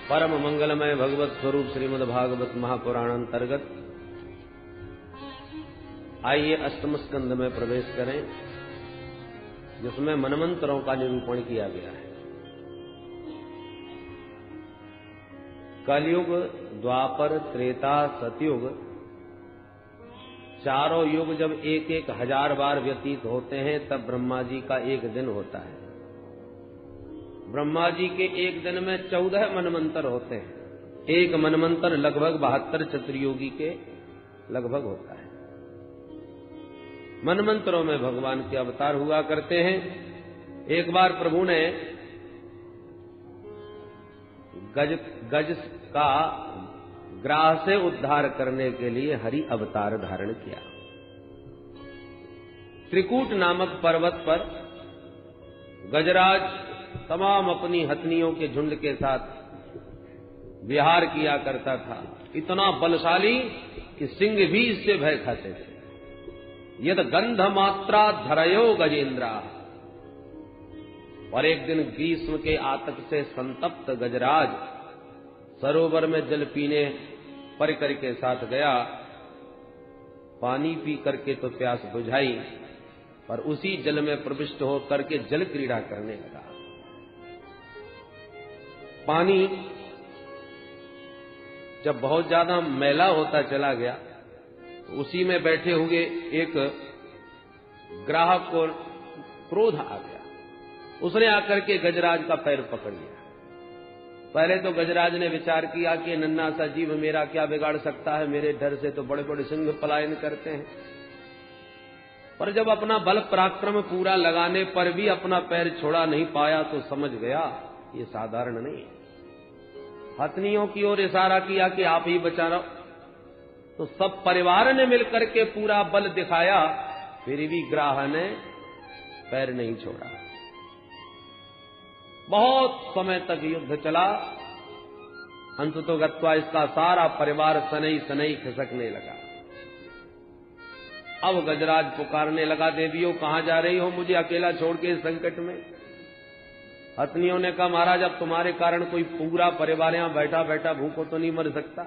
परम मंगलमय भगवत स्वरूप श्रीमद् भागवत महापुराण अंतर्गत आइए अष्टम स्कंद में प्रवेश करें, जिसमें मनमंत्रों का निरूपण किया गया है। कलयुग, द्वापर, त्रेता, सतयुग, चारों युग जब एक एक हजार बार व्यतीत होते हैं, तब ब्रह्मा जी का एक दिन होता है। ब्रह्मा जी के एक दिन में 14 मनमंत्र होते हैं। एक मनमंत्र लगभग 72 चतुर्योगी के लगभग होता है। मनमंत्रों में भगवान के अवतार हुआ करते हैं। एक बार प्रभु ने गज का ग्राह से उद्धार करने के लिए हरि अवतार धारण किया। त्रिकूट नामक पर्वत पर गजराज तमाम अपनी हथनियों के झुंड के साथ विहार किया करता था। इतना बलशाली कि सिंह भी इससे भय खाते थे। यद गंध मात्रा धरयो गजेंद्रा। और एक दिन ग्रीष्म के आतक से संतप्त गजराज सरोवर में जल पीने परिकर के साथ गया। पानी पी करके तो प्यास बुझाई, पर उसी जल में प्रविष्ट होकर के जल क्रीड़ा करने लगा। पानी जब बहुत ज्यादा मैला होता चला गया, तो उसी में बैठे हुए एक ग्राहक को क्रोध आ गया। उसने आकर के गजराज का पैर पकड़ लिया। पहले तो गजराज ने विचार किया कि नन्हा सा जीव मेरा क्या बिगाड़ सकता है, मेरे डर से तो बड़े बड़े सिंह पलायन करते हैं। पर जब अपना बल पराक्रम पूरा लगाने पर भी अपना पैर छोड़ा नहीं पाया, तो समझ गया ये साधारण नहीं है। हथनियों की ओर इशारा किया कि आप ही बचा रहो। तो सब परिवार ने मिलकर के पूरा बल दिखाया, फिर भी ग्राह ने पैर नहीं छोड़ा। बहुत समय तक युद्ध चला। अंततः गत्वा इसका सारा परिवार सनई सनई खिसकने लगा। अब गजराज पुकारने लगा, देवियों कहां जा रही हो, मुझे अकेला छोड़ के इस संकट में। हथनियों ने कहा, महाराज अब तुम्हारे कारण कोई पूरा परिवार यहां बैठा बैठा भूखो तो नहीं मर सकता।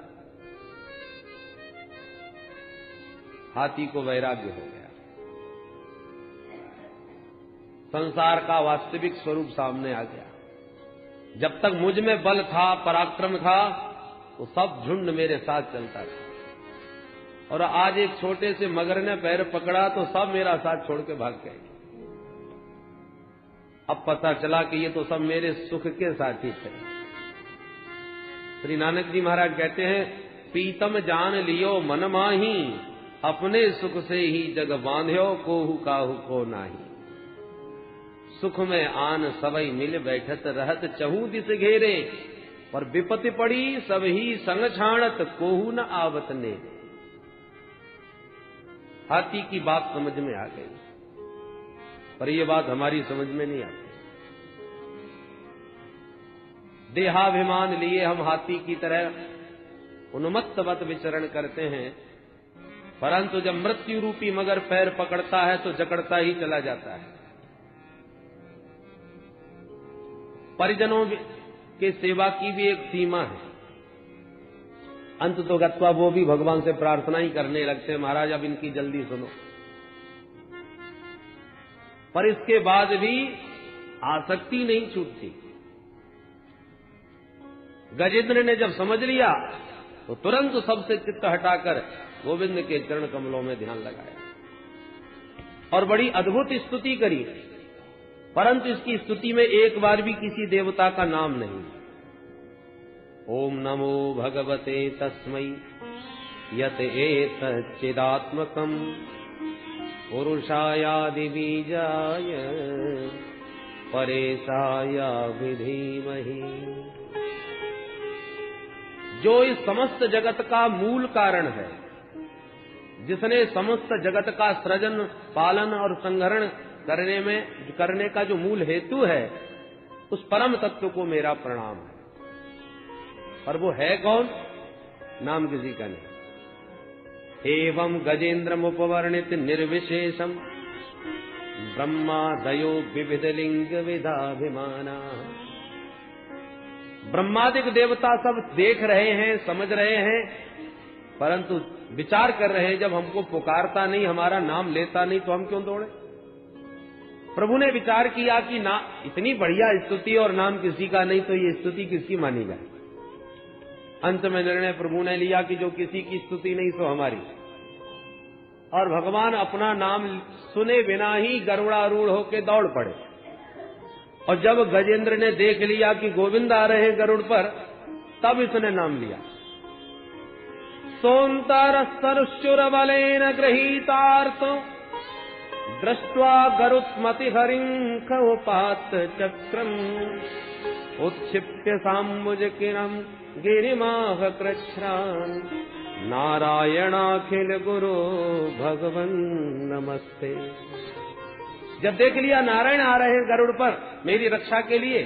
हाथी को वैराग्य हो गया। संसार का वास्तविक स्वरूप सामने आ गया। जब तक मुझ में बल था, पराक्रम था, तो सब झुंड मेरे साथ चलता था। और आज एक छोटे से मगर ने पैर पकड़ा तो सब मेरा साथ छोड़ के भाग गए। अब पता चला कि ये तो सब मेरे सुख के साथी थे। श्री नानक जी महाराज कहते हैं, पीतम जान लियो मन माही, अपने सुख से ही जग बांध्यो, कोहू काहू को नाही। सुख में आन सबई मिल बैठत रहत, चहू दिस घेरे, पर विपत्ति पड़ी सब ही संग छाणत, कोहू न आवत ने। हाथी की बात समझ में आ गई, पर यह बात हमारी समझ में नहीं आती। देहाभिमान लिए हम हाथी की तरह उन्मत्तवत विचरण करते हैं, परंतु जब मृत्यु रूपी मगर पैर पकड़ता है तो जकड़ता ही चला जाता है। परिजनों के सेवा की भी एक सीमा है। अंत तो गत्वा वो भी भगवान से प्रार्थना ही करने लगते हैं, महाराज अब इनकी जल्दी सुनो। पर इसके बाद भी आसक्ति नहीं छूटती। गजेंद्र ने जब समझ लिया तो तुरंत सबसे चित्त हटाकर गोविंद के चरण कमलों में ध्यान लगाया और बड़ी अद्भुत स्तुति करी। परंतु इसकी स्तुति में एक बार भी किसी देवता का नाम नहीं। ओम नमो भगवते तस्मै यत एतच्चिदात्मकम् पुरुषायादि बीजाय परेशाय विधीमहि। जो इस समस्त जगत का मूल कारण है, जिसने समस्त जगत का सृजन, पालन और संहरण करने का जो मूल हेतु है, उस परम तत्व को मेरा प्रणाम है। और वो है कौन? नाम किसी का नहीं। एवं गजेंद्रमुपवर्णित निर्विशेषम ब्रह्मा दयो विविध लिंग विधाभिमाना ब्रह्मादिक देवता सब देख रहे हैं, समझ रहे हैं, परंतु विचार कर रहे हैं, जब हमको पुकारता नहीं, हमारा नाम लेता नहीं, तो हम क्यों दौड़े। प्रभु ने विचार किया कि ना, इतनी बढ़िया स्तुति और नाम किसी का नहीं, तो ये स्तुति किसकी मानी जाए। अंत में निर्णय प्रभु ने लिया कि जो किसी की स्तुति नहीं सो हमारी, और भगवान अपना नाम सुने बिना ही गरुड़ारूढ़ होके दौड़ पड़े। और जब गजेंद्र ने देख लिया कि गोविंद आ रहे गरुड़ पर, तब इसने नाम लिया। सोन्तारस्तरुश्चुर बलेन गृहीतार्थ दृष्ट्वा गरुत्मति हरिंखोपात चक्रम उत्क्षिप्य साम्बुज किरम गिरिमाह कृच्छ्रान नारायणाखिल गुरु भगवन नमस्ते। जब देख लिया नारायण आ रहे हैं गरुड़ पर मेरी रक्षा के लिए,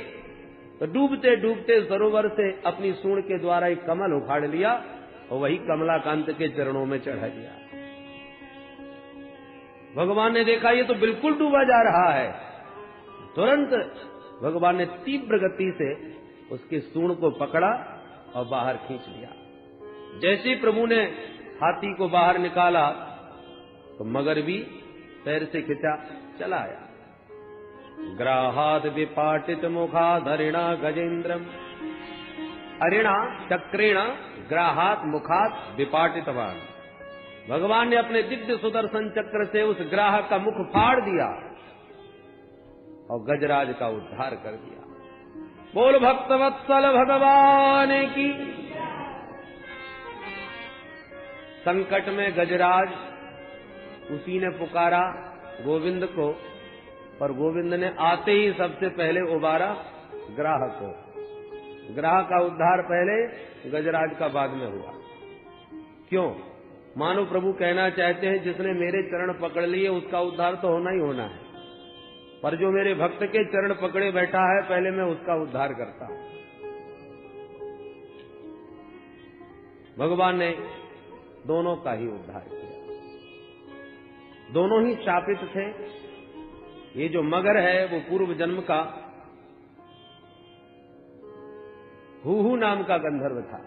तो डूबते डूबते सरोवर से अपनी सूंड के द्वारा एक कमल उखाड़ लिया और वही कमलाकांत के चरणों में चढ़ा दिया। भगवान ने देखा ये तो बिल्कुल डूबा जा रहा है। तुरंत भगवान ने तीव्र गति से उसकी सूंड को पकड़ा और बाहर खींच लिया। जैसे ही प्रभु ने हाथी को बाहर निकाला, तो मगर भी पैर से खिंचा चला आया। ग्राहाद विपाटित मुखाधरिणा गजेंद्रम, अरिणा चक्रेण ग्राहात मुखात विपाटितवान। भगवान ने अपने दिव्य सुदर्शन चक्र से उस ग्राह का मुख फाड़ दिया और गजराज का उद्धार कर दिया। बोल भक्तवत्सल भगवान की। संकट में गजराज, उसी ने पुकारा गोविंद को, पर गोविंद ने आते ही सबसे पहले उबारा ग्राह को। ग्राह का उद्धार पहले, गजराज का बाद में हुआ। क्यों? मानो प्रभु कहना चाहते हैं जिसने मेरे चरण पकड़ लिए उसका उद्धार तो होना ही होना है, पर जो मेरे भक्त के चरण पकड़े बैठा है पहले मैं उसका उद्धार करता हूं। भगवान ने दोनों का ही उद्धार किया। दोनों ही शापित थे। ये जो मगर है वो पूर्व जन्म का हूहू नाम का गंधर्व था।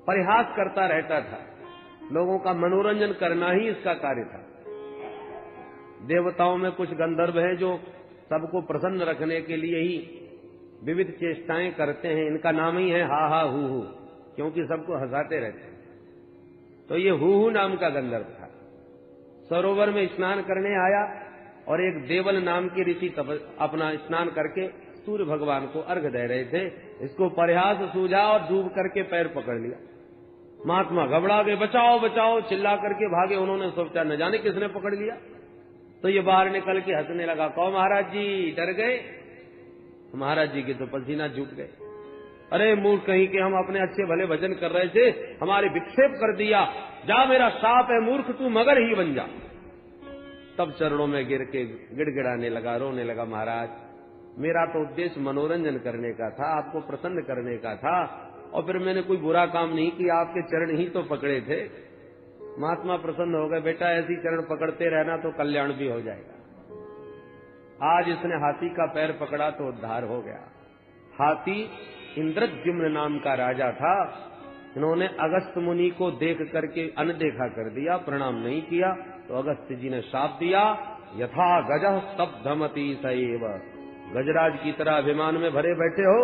परिहास करता रहता था, लोगों का मनोरंजन करना ही इसका कार्य था। देवताओं में कुछ गंधर्व हैं जो सबको प्रसन्न रखने के लिए ही विविध चेष्टाएं करते हैं। इनका नाम ही है हा हा हू हू, क्योंकि सबको हंसाते रहते हैं। तो ये हू हू नाम का गंधर्व था। सरोवर में स्नान करने आया और एक देवल नाम के ऋषि अपना स्नान करके सूर्य भगवान को अर्घ दे रहे थे। इसको परिहास सूझा और डूब करके पैर पकड़ लिया। महात्मा घबरा गए, बचाओ बचाओ चिल्ला करके भागे। उन्होंने सोचा न जाने किसने पकड़ लिया। तो ये बाहर निकल के हंसने लगा। कहो महाराज जी डर गए? महाराज जी के तो पसीना झूठ गए। अरे मूर्ख कहीं के, हम अपने अच्छे भले भजन कर रहे थे, हमारे विक्षेप कर दिया। जा मेरा शाप है मूर्ख, तू मगर ही बन जा। तब चरणों में गिर के गिड़गिड़ाने लगा, रोने लगा। महाराज मेरा तो उद्देश्य मनोरंजन करने का था, आपको प्रसन्न करने का था, और फिर मैंने कोई बुरा काम नहीं किया, आपके चरण ही तो पकड़े थे। महात्मा प्रसन्न हो गए। बेटा ऐसी चरण पकड़ते रहना तो कल्याण भी हो जाएगा। आज इसने हाथी का पैर पकड़ा तो उद्धार हो गया। हाथी इंद्रद्युम्न नाम का राजा था। इन्होंने अगस्त मुनि को देख करके अनदेखा कर दिया, प्रणाम नहीं किया, तो अगस्त जी ने शाप दिया, यथा गजः स्तब्धमति सएव। गजराज की तरह अभिमान में भरे बैठे हो,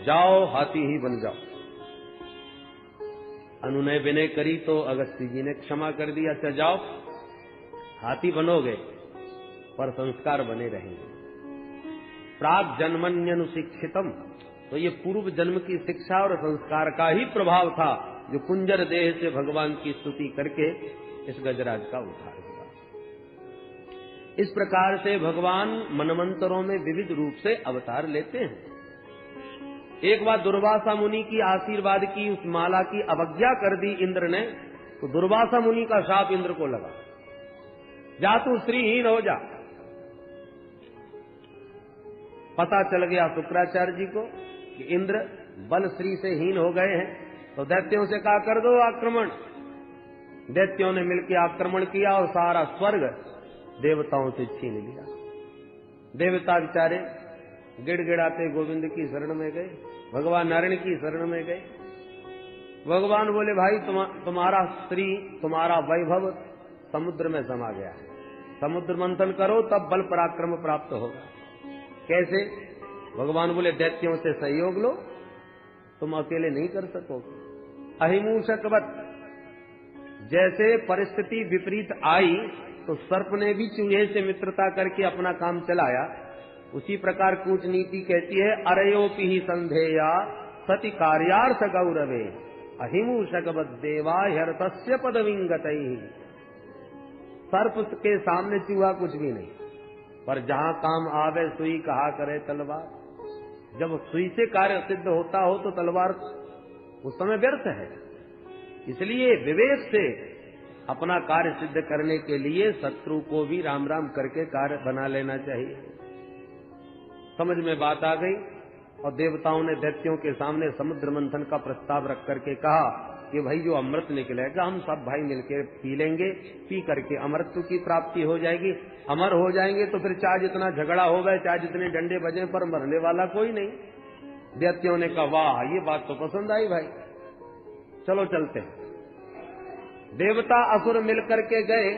जाओ हाथी ही बन जाओ। अनुनय विनय करी तो अगस्त्य जी ने क्षमा कर दिया। अच्छा जाओ हाथी बनोगे पर संस्कार बने रहेंगे। प्राग जन्मन्यनुशिक्षितम, तो ये पूर्व जन्म की शिक्षा और संस्कार का ही प्रभाव था जो कुंजर देह से भगवान की स्तुति करके इस गजराज का उद्धार हुआ। इस प्रकार से भगवान मनमंत्रों में विविध रूप से अवतार लेते हैं। एक बार दुर्वासा मुनि की आशीर्वाद की उस माला की अवज्ञा कर दी इंद्र ने, तो दुर्वासा मुनि का शाप इंद्र को लगा, जा तू श्रीहीन हो जा। पता चल गया शुक्राचार्य जी को कि इंद्र बल श्री से हीन हो गए हैं, तो दैत्यों से कहा कर दो आक्रमण। दैत्यों ने मिलकर आक्रमण किया और सारा स्वर्ग देवताओं से छीन लिया। देवता बेचारे गिड़गिड़ाते गोविंद की शरण में गए, भगवान नारायण की शरण में गए। भगवान बोले भाई तुम्हारा स्त्री तुम्हारा वैभव समुद्र में समा गया है, समुद्र मंथन करो तब बल पराक्रम प्राप्त होगा। कैसे? भगवान बोले दैत्यों से सहयोग लो, तुम अकेले नहीं कर सकोगे। अहिमूषकवत, जैसे परिस्थिति विपरीत आई तो सर्प ने भी चूहे से मित्रता करके अपना काम चलाया, उसी प्रकार कूटनीति कहती है अरयोपि ही संधेया सति कार्यार्थ गौरवे अहिमूषकवत देवा हर्तस्य पदविंगतैः। सर्प के सामने चूहा कुछ भी नहीं, पर जहां काम आवे सुई कहा करे तलवार। जब सुई से कार्य सिद्ध होता हो तो तलवार उस समय व्यर्थ है। इसलिए विवेक से अपना कार्य सिद्ध करने के लिए शत्रु को भी राम राम करके कार्य बना लेना चाहिए। समझ में बात आ गई। और देवताओं ने दैत्यों के सामने समुद्र मंथन का प्रस्ताव रख करके कहा कि भाई जो अमृत निकलेगा हम सब भाई मिलकर पी लेंगे, पी करके अमृत की प्राप्ति हो जाएगी। अमर हो जाएंगे तो फिर चाहे जितना झगड़ा हो गए, चाहे जितने डंडे बजे, पर मरने वाला कोई नहीं। दैत्यों ने कहा वाह ये बात तो पसंद आई भाई, चलो चलते हैं। देवता असुर मिलकर के गए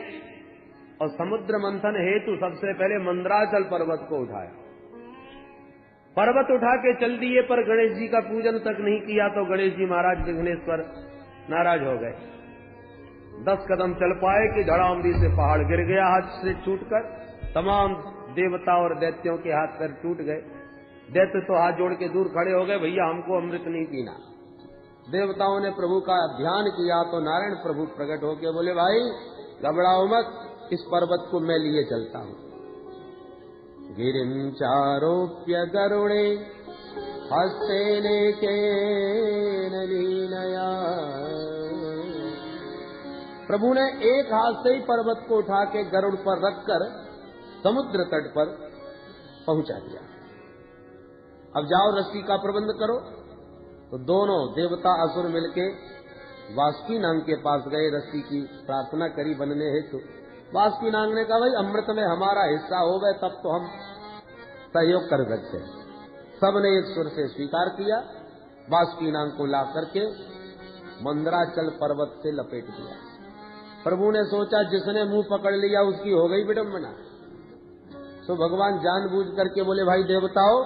और समुद्र मंथन हेतु सबसे पहले मंदराचल पर्वत को उठाया। पर्वत उठा के चल दिए, पर गणेश जी का पूजन तक नहीं किया तो गणेश जी महाराज विघ्नेश्वर नाराज हो गए। 10 कदम चल पाए कि धड़ामरी से पहाड़ गिर गया हाथ से छूटकर। तमाम देवता और दैत्यों के हाथ पैर टूट गए। दैत्य तो हाथ जोड़ के दूर खड़े हो गए, भैया हमको अमृत नहीं पीना। देवताओं ने प्रभु का ध्यान किया तो नारायण प्रभु प्रकट होकर बोले भाई घबराओ मत, इस पर्वत को मैं लिए चलता हूं। गिरिं चारोप्य गरुड़े हस्तेनेकेन लीलया। प्रभु ने एक हाथ से ही पर्वत को उठा के गरुड़ पर रखकर समुद्र तट पर पहुंचा दिया। अब जाओ रस्सी का प्रबंध करो। तो दोनों देवता असुर मिलके वासुकी नाग के पास गए, रस्सी की प्रार्थना करी बनने हेतु। वासुकी नाग ने कहा भाई अमृत में हमारा हिस्सा हो गए तब तो हम सहयोग कर सकते हैं। सबने एक सुर से स्वीकार किया। वासुकी नाग को ला करके मंदराचल पर्वत से लपेट दिया। प्रभु ने सोचा जिसने मुंह पकड़ लिया उसकी हो गई विडंबना। तो भगवान जानबूझ करके बोले भाई देवताओं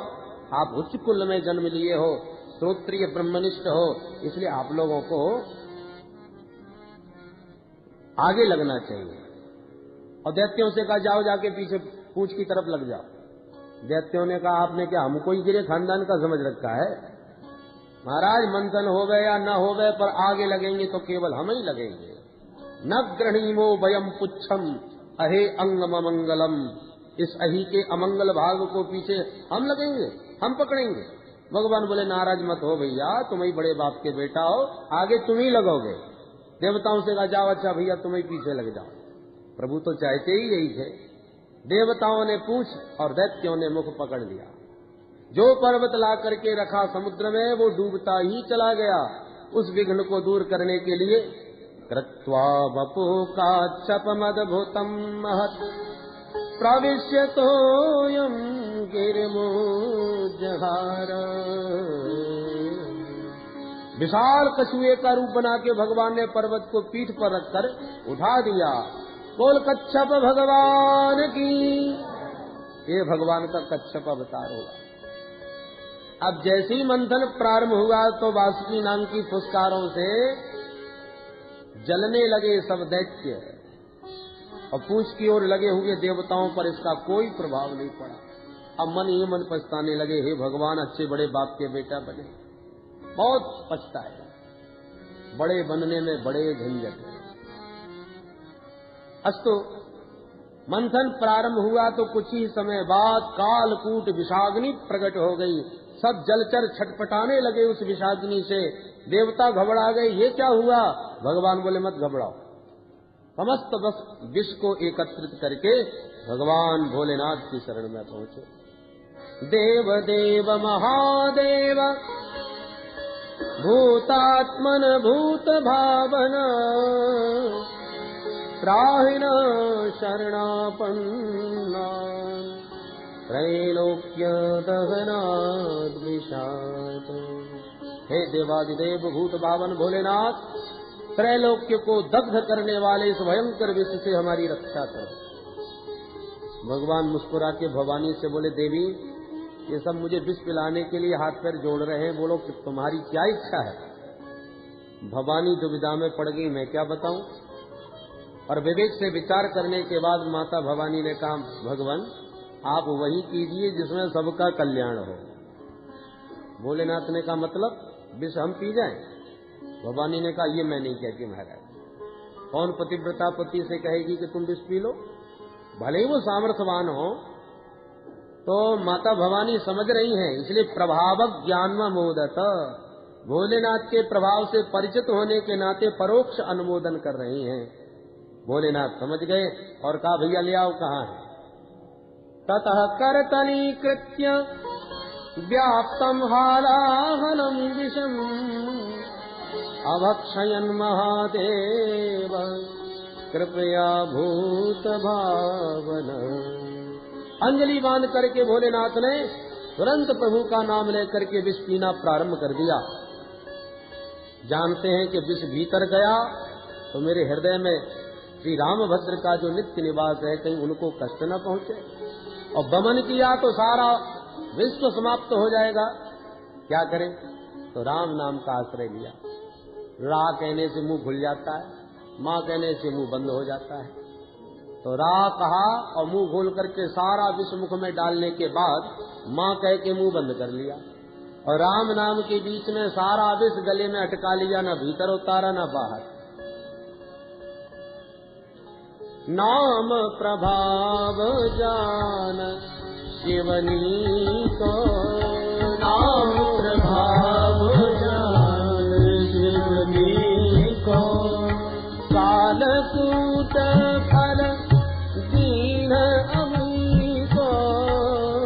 आप उच्च कुल में जन्म लिए हो, श्रोत्रिय ब्रह्मनिष्ठ हो, इसलिए आप लोगों को आगे लगना चाहिए। और दैत्यों से कहा जाओ जाके पीछे पूंछ की तरफ लग जाओ। दैत्यों ने कहा आपने क्या हमको ही गिरे खानदान का समझ रखा है? महाराज मंथन हो गए या न हो गए पर आगे लगेंगे तो केवल हम ही लगेंगे। न गृणीमो वयम पुच्छम अहे अंगम मंगलम। इस अही के अमंगल भाग को पीछे हम लगेंगे, हम पकड़ेंगे। भगवान बोले नाराज मत हो भैया, तुम ही बड़े बाप के बेटा हो, आगे तुम ही लगोगे। देवताओं से कहा जाओ अच्छा भैया तुम ही पीछे लग जाओ। प्रभु तो चाहते ही यही थे। देवताओं ने पूछ और दैत्यों ने मुख पकड़ लिया। जो पर्वत ला करके रखा समुद्र में वो डूबता ही चला गया। उस विघ्न को दूर करने के लिए कृत्वा वपु काच्छपमद्भुतं महत् प्रविश्यतोऽयं गिरिमुज्जहार। विशाल कछुए का रूप बना के भगवान ने पर्वत को पीठ पर रखकर उठा दिया। बोल कच्छप भगवान की। ये भगवान का कच्छप अवतार होगा। अब जैसे ही मंथन प्रारंभ हुआ तो वासुकी नाम की फुसकारों से जलने लगे सब दैत्य और पूंछ की ओर लगे हुए देवताओं पर इसका कोई प्रभाव नहीं पड़ा। अब मन ही मन पछताने लगे, हे भगवान अच्छे बड़े बाप के बेटा बने, बहुत पछताए, बड़े बनने में बड़े झंझट है। अस्तु मंथन प्रारंभ हुआ तो कुछ ही समय बाद कालकूट विषाग्नि प्रकट हो गई। सब जलचर छटपटाने लगे उस विषाग्नि से। देवता घबरा गए, ये क्या हुआ? भगवान बोले मत घबराओ। समस्त विष को एकत्रित करके भगवान भोलेनाथ की शरण में पहुंचे। देव देव महादेव भूतात्मन भूत भावना त्राहिण शरणापन्ना त्रैलोक्य दहनाद विषाद। हे देवादिदेव भूत भावन भोलेनाथ, त्रैलोक्य को दग्ध करने वाले इस भयंकर विष से हमारी रक्षा करो। भगवान मुस्कुरा के भवानी से बोले, देवी ये सब मुझे विष पिलाने के लिए हाथ पैर जोड़ रहे हैं, बोलो कि तुम्हारी क्या इच्छा है। भवानी दुविधा में पड़ गई, मैं क्या बताऊं। और विवेक से विचार करने के बाद माता भवानी ने कहा, भगवान आप वही कीजिए जिसमें सबका कल्याण हो। भोलेनाथ ने कहा, मतलब विष हम पी जाएं? भवानी ने कहा, ये मैं नहीं कहती महाराज। कौन पतिव्रता पति से कहेगी कि तुम विष पी लो? भले ही वो सामर्थ्यवान हो, तो माता भवानी समझ रही हैं, इसलिए प्रभावक ज्ञान मोदत, भोलेनाथ के प्रभाव से परिचित होने के नाते परोक्ष अनुमोदन कर रही हैं। भोलेनाथ समझ गए और कहा, भैया ले आओ, कहाँ है। ततः करतलीकृत्य व्याप्तम हालाहलम विषम अभक्षयन् महादेव कृपया भूत भावन। अंजलि बांध करके भोलेनाथ ने तुरंत प्रभु का नाम लेकर के विष पीना प्रारंभ कर दिया। जानते हैं कि विष भीतर गया तो मेरे हृदय में श्री रामभद्र का जो नित्य निवास है, कहीं उनको कष्ट न पहुंचे। और दमन किया तो सारा विश्व समाप्त हो जाएगा। क्या करें? तो राम नाम का आश्रय लिया। रा कहने से मुंह खुल जाता है, माँ कहने से मुंह बंद हो जाता है। तो रा कहा और मुंह खोल करके सारा विष मुख में डालने के बाद माँ कह के मुंह बंद कर लिया। और राम नाम के बीच में सारा विष गले में अटका लिया, न भीतर उतारा न बाहर। नाम प्रभाव जान शिवनी को, नाम प्रभाव जान शिवनी को, कालकूट फल दीन अमी को,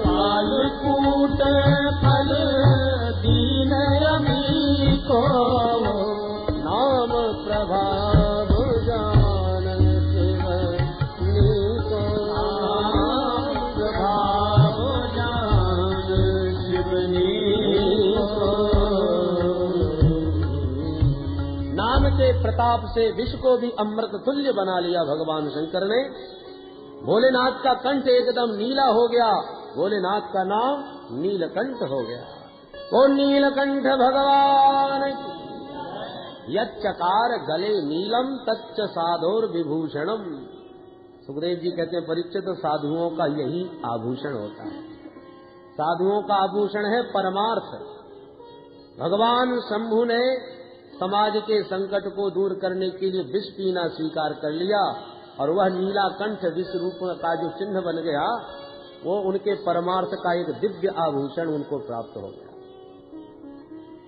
कालकूट फल दीन अमी को, नाम प्रभाव जान शिवनी को, नाम प्रभाव जान शिवनी को। नाम के प्रताप से विष को भी अमृत तुल्य बना लिया भगवान शंकर ने। भोलेनाथ का कंठ एकदम नीला हो गया, भोलेनाथ का नाम नीलकंठ हो गया। वो नीलकंठ भगवान यच्चकार गले नीलम तच्च साधोर विभूषणम। सुखदेव जी कहते हैं, परीक्षित साधुओं का यही आभूषण होता है। साधुओं का आभूषण है परमार्थ। भगवान शंभु ने समाज के संकट को दूर करने के लिए विष पीना स्वीकार कर लिया, और वह नीला कंठ विश्व रूप का जो चिन्ह बन गया, वो उनके परमार्थ का एक दिव्य आभूषण उनको प्राप्त हो गया।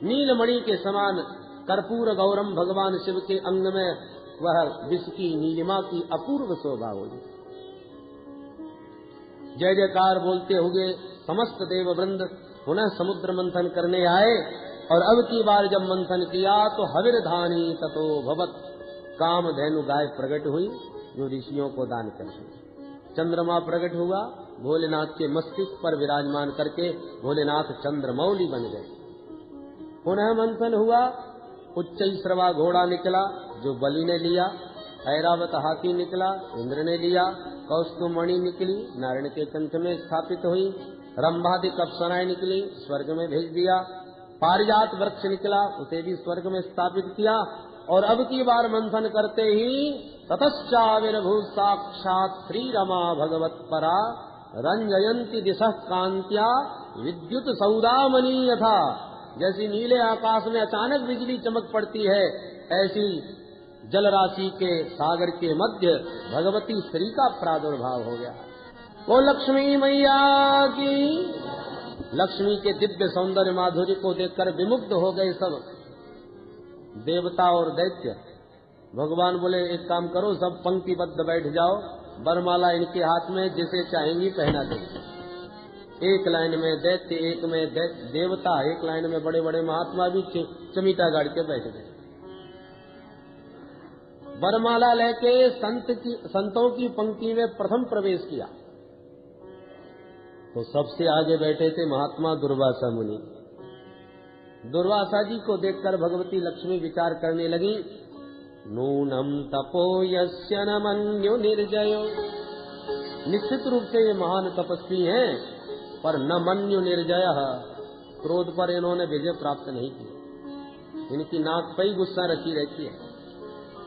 नीलमणि के समान कर्पूर गौरम भगवान शिव के अंग में वह विष की नीलिमा की अपूर्व शोभा हुई। जय जयकार बोलते हुए समस्त देव वृंद पुनः समुद्र मंथन करने आए, और अब की बार जब मंथन किया तो हविर धानी ततो भवत, काम धेनु गाय प्रकट हुई जो ऋषियों को दान करती। चंद्रमा प्रकट हुआ, भोलेनाथ के मस्तिष्क पर विराजमान करके भोलेनाथ चंद्रमौली बन गए। पुनः मंथन हुआ, उच्चैश्रवा घोड़ा निकला जो बलि ने लिया, ऐरावत हाथी निकला इंद्र ने लिया, कौस्तुभमणि निकली नारायण के कंठ में स्थापित हुई, रंभादिक अप्सराएं निकली स्वर्ग में भेज दिया, पारिजात वृक्ष निकला उसे भी स्वर्ग में स्थापित किया। और अब की बार मंथन करते ही ततश्चाविर्भू साक्षात् श्री रमा भगवत परा, रंजयंती दिशः कांत्या विद्युत सौदामनी यथा। जैसी नीले आकाश में अचानक बिजली चमक पड़ती है, ऐसी जल राशि के सागर के मध्य भगवती श्री का प्रादुर्भाव हो गया। वो लक्ष्मी मैया की, लक्ष्मी के दिव्य सौंदर्य माधुर्य को देखकर विमुग्ध हो गए सब देवता और दैत्य। भगवान बोले, एक काम करो, सब पंक्तिबद्ध बैठ जाओ, वरमाला इनके हाथ में, जिसे चाहेंगी पहना देंगे। एक लाइन में दैत्य, एक में देवता, एक लाइन में बड़े बड़े महात्मा भी चमीटा गाड़ के बैठ गए। वरमाला लेके संतों की पंक्ति में प्रथम प्रवेश किया। तो सबसे आगे बैठे थे महात्मा दुर्वासा मुनि। दुर्वासा जी को देखकर भगवती लक्ष्मी विचार करने लगी, नूनम तपो यस्य न मन्यो निर्जयो। निश्चित रूप से ये महान तपस्वी हैं, पर न मन्यो निर्जय, क्रोध पर इन्होंने विजय प्राप्त नहीं की। इनकी नाक पे ही गुस्सा रखी रहती है,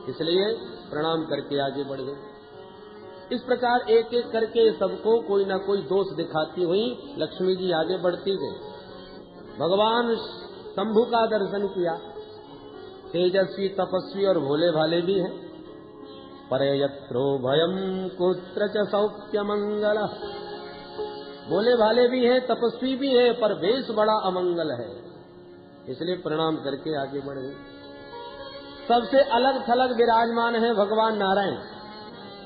इसलिए प्रणाम करके आगे बढ़ गए। इस प्रकार एक एक करके सबको कोई न कोई दोष दिखाती हुई लक्ष्मी जी आगे बढ़ती गई। भगवान शंभु का दर्शन किया, तेजस्वी तपस्वी और भोले भाले भी हैं। परे यत्रो भयम कुत्र च सौख्य मंगल, भोले भाले भी हैं, तपस्वी भी हैं, पर वेश बड़ा अमंगल है, इसलिए प्रणाम करके आगे बढ़ गए। सबसे अलग थलग विराजमान है भगवान नारायण।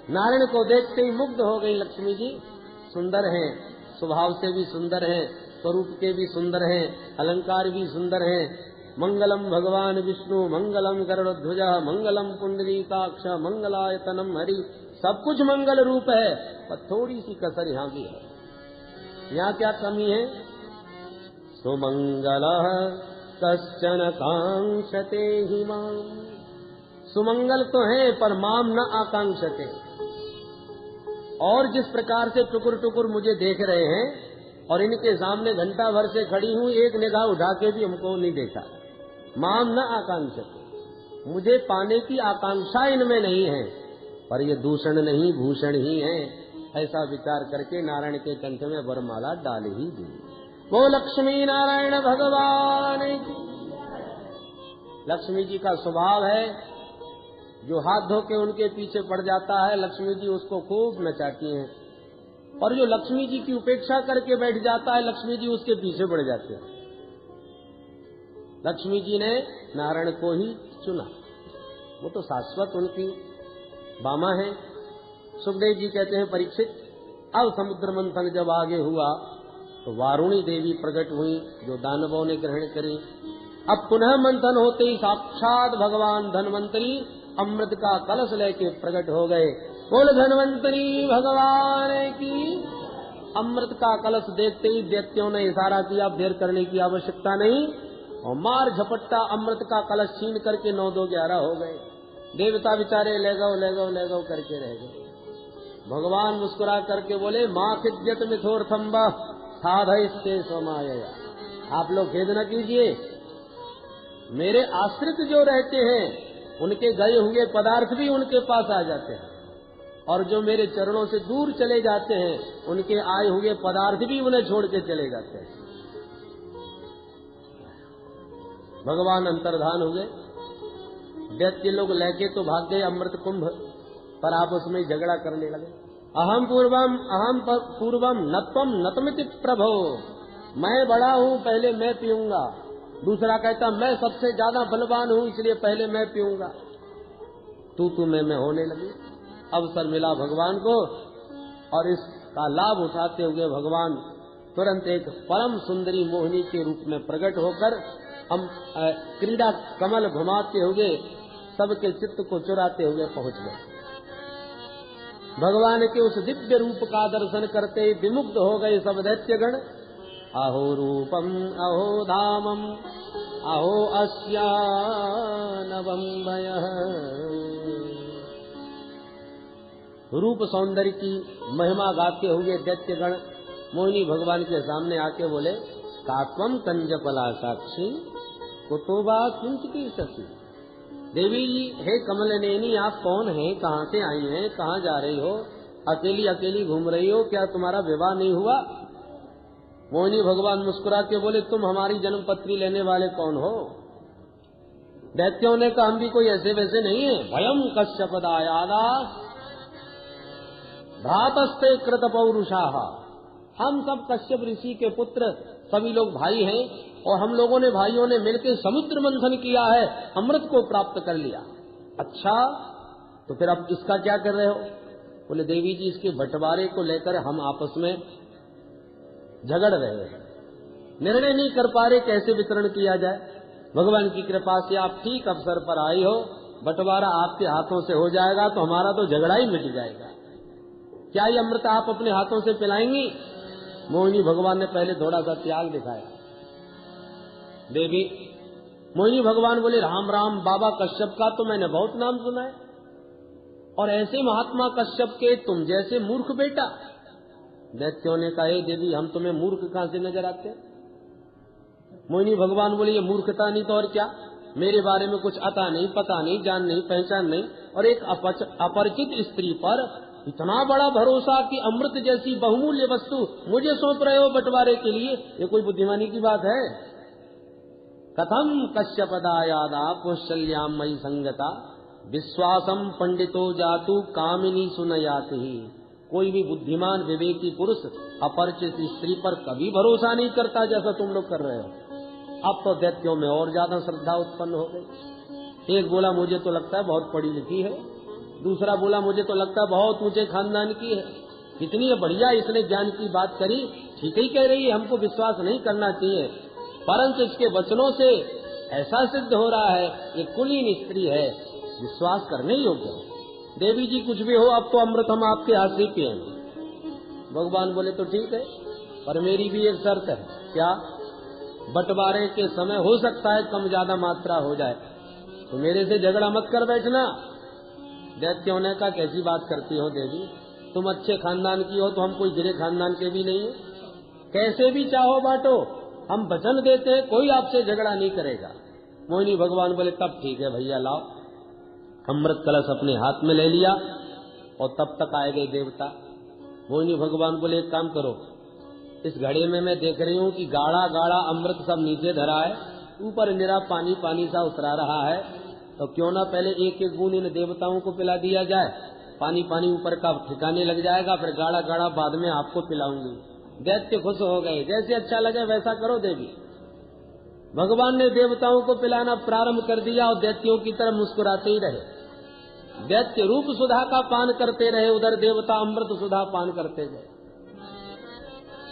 नारायण को देखते ही मुग्ध हो गई लक्ष्मी जी। सुंदर हैं, स्वभाव से भी सुंदर हैं, स्वरूप के भी सुंदर हैं, अलंकार भी सुंदर हैं। मंगलम भगवान विष्णु मंगलम गरुड़ध्वज मंगलम पुंडरीकाक्ष मंगलायतनम हरि, सब कुछ मंगल रूप है, पर थोड़ी सी कसर यहाँ भी है। यहाँ क्या कमी है? सुमंगल कश्चन कांक्षते हि माम, सुमंगल तो है पर माम न आकांक्षते। और जिस प्रकार से टुकुर टुकुर मुझे देख रहे हैं और इनके सामने घंटा भर से खड़ी हूँ, एक निगाह उठा के भी हमको नहीं देखा। माम न आकांक्षते, मुझे पाने की आकांक्षा इनमें नहीं है, पर ये दूषण नहीं भूषण ही है, ऐसा विचार करके नारायण के कंठ में वरमाला डाल ही दी। वो लक्ष्मी नारायण भगवान की। लक्ष्मी जी का स्वभाव है, जो हाथ धो के उनके पीछे पड़ जाता है, लक्ष्मी जी उसको खूब नचाती हैं, और जो लक्ष्मी जी की उपेक्षा करके बैठ जाता है, लक्ष्मी जी उसके पीछे पड़ जाते हैं। लक्ष्मी जी ने नारायण को ही चुना, वो तो शाश्वत उनकी बामा है। सुखदेव जी कहते हैं, परीक्षित, अब समुद्र मंथन जब आगे हुआ तो वारुणी देवी प्रकट हुई, जो दानवों ने ग्रहण करी। अब पुनः मंथन होते ही साक्षात भगवान धन्वंतरी अमृत का कलश लेके प्रकट हो गए। बोल धन्वंतरी भगवान की। अमृत का कलश देखते ही दैत्यों ने इशारा किया, देर करने की आवश्यकता नहीं, और मार झपट्टा अमृत का कलश छीन करके 9 2 11 हो गए। देवता बेचारे ले गो करके रह गए। भगवान मुस्कुरा करके बोले, माँ खिद्यत मिथोर्थम्ब साधयस्ते स्वमायया। आप लोग खेद न कीजिए, मेरे आश्रित जो रहते हैं उनके गए हुए पदार्थ भी उनके पास आ जाते हैं, और जो मेरे चरणों से दूर चले जाते हैं उनके आए हुए पदार्थ भी उन्हें छोड़ के चले जाते हैं। भगवान अंतर्धान हुए। दैत्य लोग लेके तो भाग गए अमृत कुंभ, पर आपस में झगड़ा करने लगे। अहम पूर्वम नत्वम नतमिति प्रभो, मैं बड़ा हूँ, पहले मैं पीऊंगा। दूसरा कहता, मैं सबसे ज्यादा बलवान हूँ, इसलिए पहले मैं पीऊंगा। तू मैं होने लगी। अवसर मिला भगवान को, और इसका लाभ उठाते हुए भगवान तुरंत एक परम सुंदरी मोहिनी के रूप में प्रकट होकर हम क्रीड़ा कमल घुमाते हुए सबके चित्त को चुराते हुए पहुंच गए। भगवान के उस दिव्य रूप का दर्शन करते विमुग्ध हो गए सब दैत्यगण। अहो रूपम अहो धामम अहो अस्यानवम भयः। रूप सौंदर्य की महिमा गाते हुए दैत्यगण मोहिनी भगवान के सामने आके बोले, कात्वम कंजपला साक्षी कुतोबा किंचिती सखी। देवी जी, हे कमलनेनी, आप कौन हैं, कहाँ से आई हैं, कहाँ जा रही हो, अकेली अकेली घूम रही हो, क्या तुम्हारा विवाह नहीं हुआ? मोहिनी भगवान मुस्कुरा के बोले, तुम हमारी जन्म पत्री लेने वाले कौन हो? दैत्यों ने कहा, हम भी कोई ऐसे वैसे नहीं है। भयम कश्यपदायादा भ्रातस्ते कृत पौरुषाः, हम सब कश्यप ऋषि के पुत्र सभी लोग भाई हैं, और हम लोगों ने भाइयों ने मिलकर समुद्र मंथन किया है, अमृत को प्राप्त कर लिया। अच्छा, तो फिर अब इसका क्या कर रहे हो? बोले, देवी जी, इसके बंटवारे को लेकर हम आपस में झगड़ रहे हैं, निर्णय नहीं कर पा रहे कैसे वितरण किया जाए। भगवान की कृपा से आप ठीक अवसर पर आई हो, बंटवारा आपके हाथों से हो जाएगा तो हमारा तो झगड़ा ही मिट जाएगा। क्या ये अमृत आप अपने हाथों से पिलाएंगी? मोहिनी भगवान ने पहले थोड़ा सा त्याग दिखाया। देवी मोहिनी भगवान बोले, राम राम, बाबा कश्यप का तो मैंने बहुत नाम सुना है, और ऐसे महात्मा कश्यप के तुम जैसे मूर्ख बेटा। दैत्यों ने कहा, देवी हम तुम्हें मूर्ख कहां से नजर आते हैं? मोहिनी भगवान बोले, ये मूर्खता नहीं तो और क्या, मेरे बारे में कुछ आता नहीं, पता नहीं, जान नहीं, पहचान नहीं, और एक अपरिचित स्त्री पर इतना बड़ा भरोसा कि अमृत जैसी बहुमूल्य वस्तु मुझे सौंप रहे हो बंटवारे के लिए, ये कोई बुद्धिमानी की बात है? कथम कश्यपदायादा कौशल्याम मयि संगता विश्वासम पंडितो जातु कामिनी सुनयाति। कोई भी बुद्धिमान विवेकी पुरुष अपरिचित स्त्री पर कभी भरोसा नहीं करता जैसा तुम लोग कर रहे हो। अब तो दैत्यों में और ज्यादा श्रद्धा उत्पन्न हो गई। एक बोला, मुझे तो लगता है बहुत पढ़ी लिखी है। दूसरा बोला, मुझे तो लगता है बहुत ऊंचे खानदान की है। कितनी बढ़िया इसने ज्ञान की बात करी, ठीक ही कह रही है, हमको विश्वास नहीं करना चाहिए, परंतु इसके वचनों से ऐसा सिद्ध हो रहा है ये कुलीन स्त्री है, विश्वास करने योग्य है। देवी जी कुछ भी हो, अब तो अमृत हम आपके हाथ से पिएंगे। भगवान बोले, तो ठीक है, पर मेरी भी एक शर्त है। क्या? बंटवारे के समय हो सकता है कम ज्यादा मात्रा हो जाए, तो मेरे से झगड़ा मत कर बैठना। दैत्यों ने कहा, कैसी बात करती हो देवी, तुम अच्छे खानदान की हो तो हम कोई गिरे खानदान के भी नहीं है, कैसे भी चाहो बांटो, हम वचन देते हैं कोई आपसे झगड़ा नहीं करेगा। मोहिनी भगवान बोले, तब ठीक है भैया, लाओ। अमृत कलश अपने हाथ में ले लिया और तब तक आए गए देवता। मोहिनी भगवान बोले, एक काम करो, इस घड़े में मैं देख रही हूँ कि गाढ़ा गाढ़ा अमृत सब नीचे धरा है, ऊपर निरा पानी पानी सा उतरा रहा है, तो क्यों ना पहले एक एक बूंद इन देवताओं को पिला दिया जाए, पानी पानी ऊपर का ठिकाने लग जाएगा, फिर गाढ़ा गाढ़ा बाद में आपको पिलाऊंगी। दैत्य खुश हो गए, जैसे अच्छा लगे वैसा करो देवी। भगवान ने देवताओं को पिलाना प्रारंभ कर दिया और दैत्यों की तरफ मुस्कुराते ही रहे। दैत्य रूप सुधा का पान करते रहे, उधर देवता अमृत सुधा पान करते गए।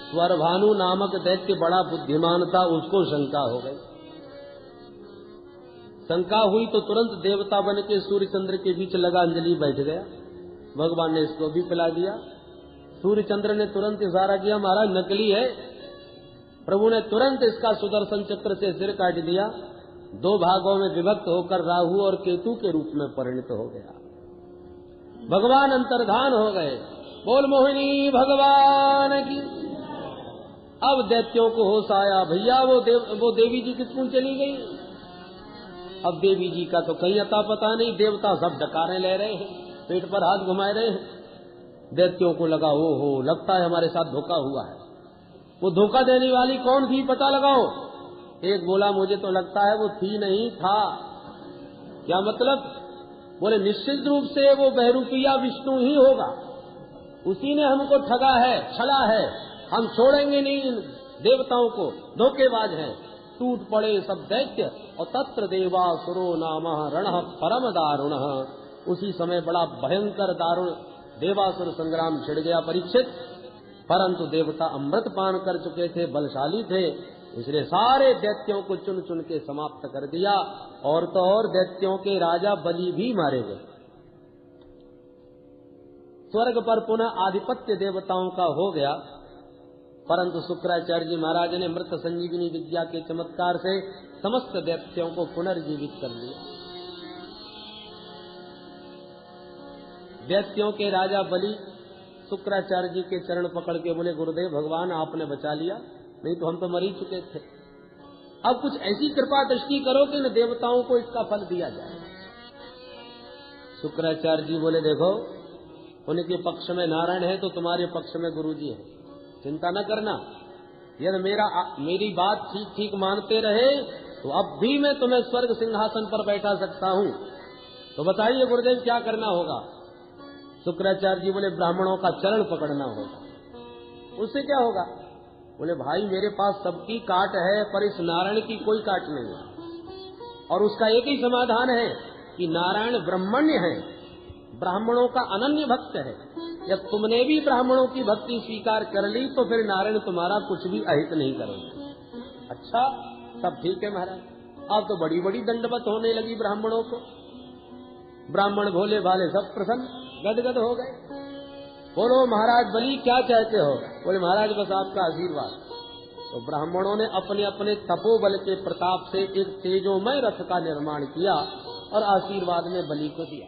स्वरभानु नामक दैत्य बड़ा बुद्धिमान था, उसको शंका हो गई। शंका हुई तो तुरंत देवता बन के सूर्य चंद्र के बीच लगा अंजलि बैठ गया। भगवान ने इसको भी पिला दिया। सूर्य चंद्र ने तुरंत इशारा किया, महाराज नकली है। प्रभु ने तुरंत इसका सुदर्शन चक्र से सिर काट दिया, दो भागों में विभक्त होकर राहु और केतु के रूप में परिणत हो गया। भगवान अंतर्धान हो गए। बोल मोहिनी भगवान की। अब दैत्यों को होश आया, भैया वो देवी जी किसको चली गई। अब देवी जी का तो कहीं अता पता नहीं, देवता सब डकारे ले रहे हैं, पेट पर हाथ घुमा रहे हैं। दैत्यों को लगा, ओहो, लगता है हमारे साथ धोखा हुआ है। वो धोखा देने वाली कौन थी पता लगाओ। एक बोला, मुझे तो लगता है वो थी नहीं था। क्या मतलब? बोले, निश्चित रूप से वो बहरूपिया विष्णु ही होगा, उसी ने हमको ठगा है, छला है, हम छोड़ेंगे नहीं इन देवताओं को, धोखेबाज हैं। टूट पड़े सब दैत्य और तत्र देवासुरो नामः रणः परम दारुणः। उसी समय बड़ा भयंकर दारुण देवासुर संग्राम छिड़ गया परीक्षित। परंतु देवता अमृत पान कर चुके थे, बलशाली थे, इसलिए सारे दैत्यों को चुन चुन के समाप्त कर दिया। और तो और दैत्यों के राजा बलि भी मारे गए। स्वर्ग पर पुनः आधिपत्य देवताओं का हो गया, परंतु शुक्राचार्य जी महाराज ने मृत संजीवनी विद्या के चमत्कार से समस्त दैत्यों को पुनर्जीवित कर दिया। दैत्यों के राजा बलि शुक्राचार्य जी के चरण पकड़ के बोले, गुरुदेव भगवान आपने बचा लिया, नहीं तो हम तो मर ही चुके थे। अब कुछ ऐसी कृपा दृष्टि करो कि इन देवताओं को इसका फल दिया जाए। शुक्राचार्य जी बोले, देखो उनके पक्ष में नारायण है तो तुम्हारे पक्ष में गुरु जी है, चिंता न करना। यदि मेरी बात ठीक ठीक मानते रहे तो अब भी मैं तुम्हें स्वर्ग सिंहासन पर बैठा सकता हूँ। तो बताइए गुरुदेव क्या करना होगा। शुक्राचार्य जी बोले, ब्राह्मणों का चरण पकड़ना होगा। उससे क्या होगा? बोले, भाई मेरे पास सबकी काट है, पर इस नारायण की कोई काट नहीं है। और उसका एक ही समाधान है कि नारायण ब्रह्मण्य है, ब्राह्मणों का अनन्य भक्त है। जब तुमने भी ब्राह्मणों की भक्ति स्वीकार कर ली तो फिर नारायण तुम्हारा कुछ भी अहित नहीं करेंगे। अच्छा, तब ठीक है महाराज। अब तो बड़ी बड़ी दंडवत होने लगी ब्राह्मणों को। ब्राह्मण भोले भाले सब प्रसन्न गदगद हो गए। बोलो महाराज बलि क्या चाहते हो? बोले महाराज बस आपका आशीर्वाद। तो ब्राह्मणों ने अपने अपने तपोबल के प्रताप से एक तेजोमय रथ का निर्माण किया और आशीर्वाद में बलि को दिया।